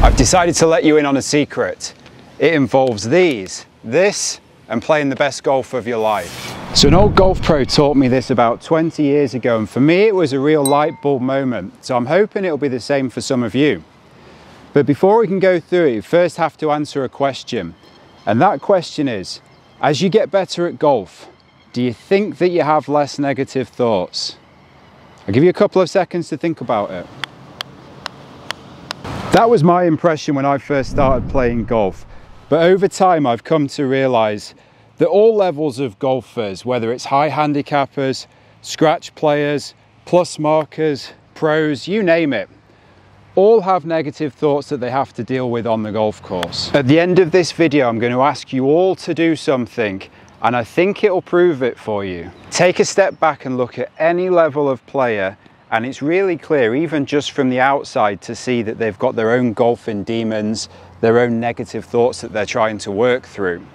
I've decided to let you in on a secret. It involves this, and playing the best golf of your life. So an old golf pro taught me this about 20 years ago, and for me it was a real light bulb moment. So I'm hoping it'll be the same for some of you. But before we can go through it, you first have to answer a question. And that question is, as you get better at golf, do you think that you have less negative thoughts? I'll give you a couple of seconds to think about it. That was my impression when I first started playing golf. But over time, I've come to realize that all levels of golfers, whether it's high handicappers, scratch players, plus markers, pros, you name it, all have negative thoughts that they have to deal with on the golf course. At the end of this video, I'm going to ask you all to do something, and I think it'll prove it for you. Take a step back and look at any level of player, and it's really clear, even just from the outside, to see that they've got their own golfing demons, their own negative thoughts that they're trying to work through.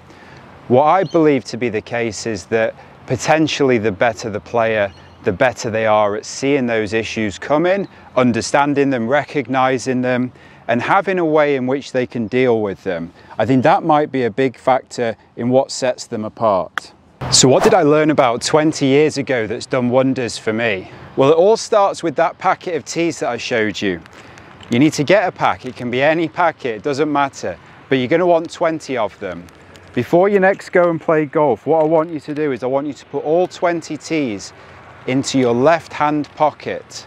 What I believe to be the case is that potentially the better the player, the better they are at seeing those issues come in, understanding them, recognizing them, and having a way in which they can deal with them. I think that might be a big factor in what sets them apart. So what did I learn about 20 years ago that's done wonders for me? Well, it all starts with that packet of tees that I showed you. You need to get a pack. It can be any packet, it doesn't matter, but you're going to want 20 of them. Before you next go and play golf, what I want you to do is I want you to put all 20 tees into your left hand pocket.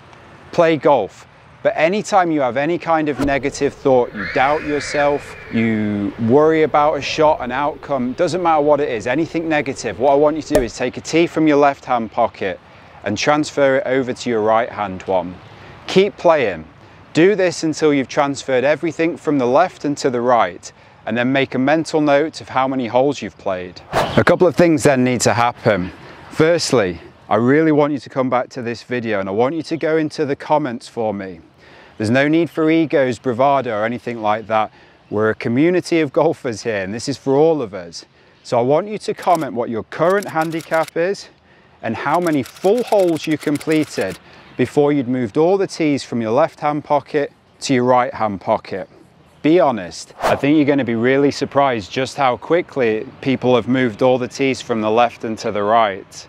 Play golf. But anytime you have any kind of negative thought, you doubt yourself, you worry about a shot, an outcome, doesn't matter what it is, anything negative, what I want you to do is take a tee from your left hand pocket and transfer it over to your right hand one. Keep playing. Do this until you've transferred everything from the left and to the right, and then make a mental note of how many holes you've played. A couple of things then need to happen. Firstly, I really want you to come back to this video and I want you to go into the comments for me. There's no need for egos, bravado or anything like that. We're a community of golfers here and this is for all of us. So I want you to comment what your current handicap is and how many full holes you completed before you'd moved all the tees from your left hand pocket to your right hand pocket. Be honest. I think you're going to be really surprised just how quickly people have moved all the tees from the left and to the right.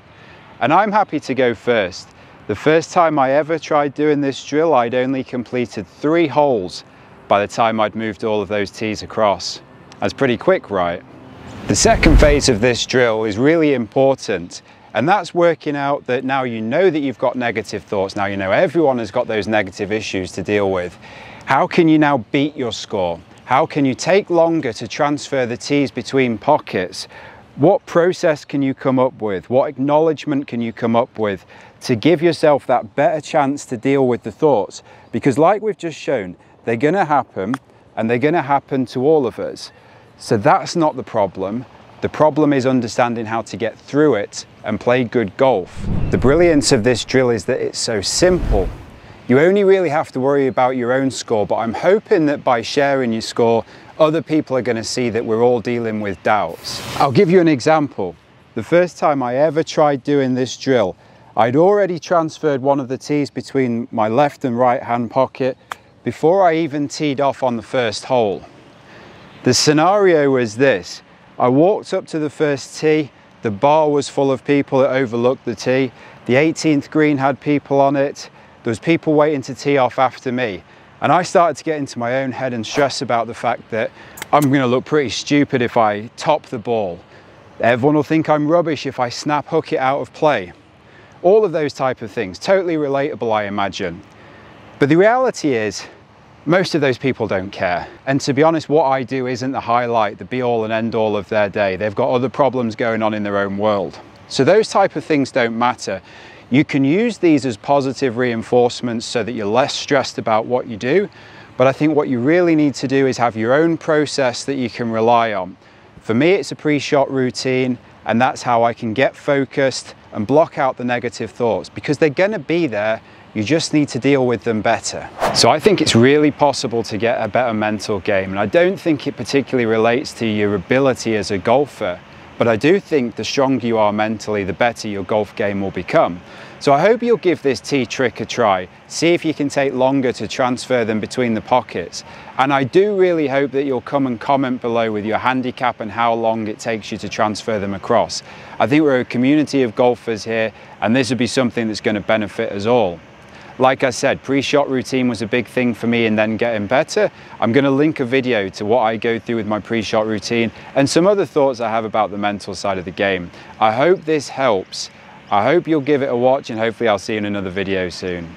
And I'm happy to go first. The first time I ever tried doing this drill, I'd only completed 3 holes by the time I'd moved all of those tees across. That's pretty quick, right? The second phase of this drill is really important, and that's working out that now you know that you've got negative thoughts, now you know everyone has got those negative issues to deal with. How can you now beat your score? How can you take longer to transfer the tees between pockets? What process can you come up with? What acknowledgement can you come up with to give yourself that better chance to deal with the thoughts? Because like we've just shown, they're going to happen and they're going to happen to all of us. So that's not the problem. The problem is understanding how to get through it and play good golf. The brilliance of this drill is that it's so simple. You only really have to worry about your own score, but I'm hoping that by sharing your score, other people are going to see that we're all dealing with doubts. I'll give you an example. The first time I ever tried doing this drill, I'd already transferred one of the tees between my left and right hand pocket before I even teed off on the first hole. The scenario was this. I walked up to the first tee, the bar was full of people that overlooked the tee, the 18th green had people on it, there was people waiting to tee off after me. And I started to get into my own head and stress about the fact that I'm going to look pretty stupid if I top the ball. Everyone will think I'm rubbish if I snap hook it out of play. All of those type of things, totally relatable I imagine. But the reality is, most of those people don't care. And to be honest, what I do isn't the highlight, the be all and end all of their day. They've got other problems going on in their own world. So those type of things don't matter. You can use these as positive reinforcements so that you're less stressed about what you do. But I think what you really need to do is have your own process that you can rely on. For me, it's a pre-shot routine, and that's how I can get focused and block out the negative thoughts because they're going to be there. You just need to deal with them better. So I think it's really possible to get a better mental game. And I don't think it particularly relates to your ability as a golfer, but I do think the stronger you are mentally, the better your golf game will become. So I hope you'll give this tee trick a try, see if you can take longer to transfer them between the pockets. And I do really hope that you'll come and comment below with your handicap and how long it takes you to transfer them across. I think we're a community of golfers here, and this would be something that's going to benefit us all. Like I said, pre-shot routine was a big thing for me and then getting better. I'm going to link a video to what I go through with my pre-shot routine and some other thoughts I have about the mental side of the game. I hope this helps. I hope you'll give it a watch, and hopefully I'll see you in another video soon.